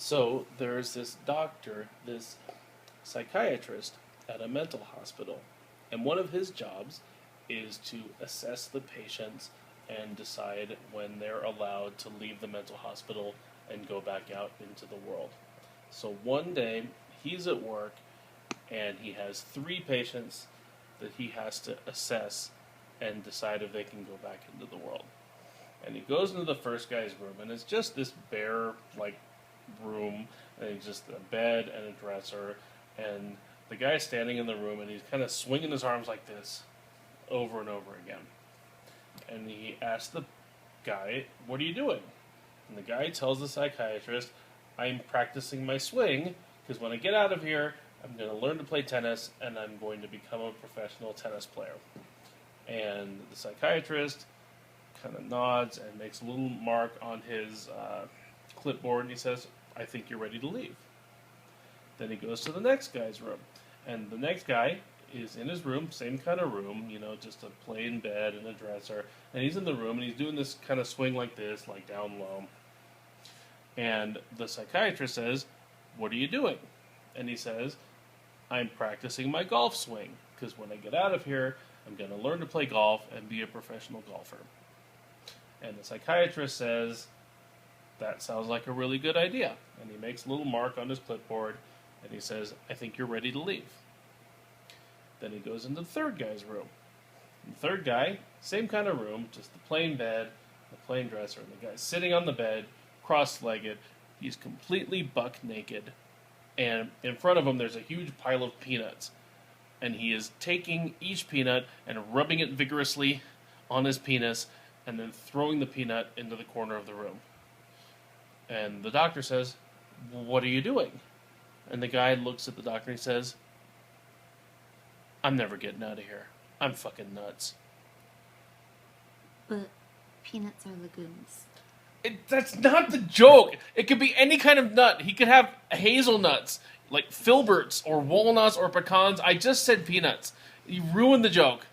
So there's this doctor, this psychiatrist at a mental hospital, and one of his jobs is to assess the patients and decide when they're allowed to leave the mental hospital and go back out into the world. So one day he's at work and he has three patients that he has to assess and decide if they can go back into the world. And he goes into the first guy's room, and it's just this bare, room, and it's just a bed and a dresser, and the guy's standing in the room, and he's kind of swinging his arms like this over and over again. And he asks the guy, "What are you doing?" And the guy tells the psychiatrist, "I'm practicing my swing, because when I get out of here, I'm going to learn to play tennis, and I'm going to become a professional tennis player." And the psychiatrist kind of nods and makes a little mark on his clipboard, and he says, "I think you're ready to leave." Then he goes to the next guy's room, and the next guy is in his room, same kind of room, just a plain bed and a dresser, and he's in the room, and he's doing this kind of swing like this, like down low. And the psychiatrist says, "What are you doing?" And he says, "I'm practicing my golf swing, because when I get out of here, I'm going to learn to play golf and be a professional golfer." And the psychiatrist says, "That sounds like a really good idea." And he makes a little mark on his clipboard, and he says, "I think you're ready to leave." Then he goes into the third guy's room. And the third guy, same kind of room, just the plain bed, the plain dresser, and the guy's sitting on the bed, cross-legged. He's completely buck naked. And in front of him, there's a huge pile of peanuts. And he is taking each peanut and rubbing it vigorously on his penis, and then throwing the peanut into the corner of the room. And the doctor says, "What are you doing?" And the guy looks at the doctor and he says, "I'm never getting out of here. I'm fucking nuts." But peanuts are legumes. That's not the joke. It could be any kind of nut. He could have hazelnuts, like filberts or walnuts or pecans. I just said peanuts. You ruined the joke.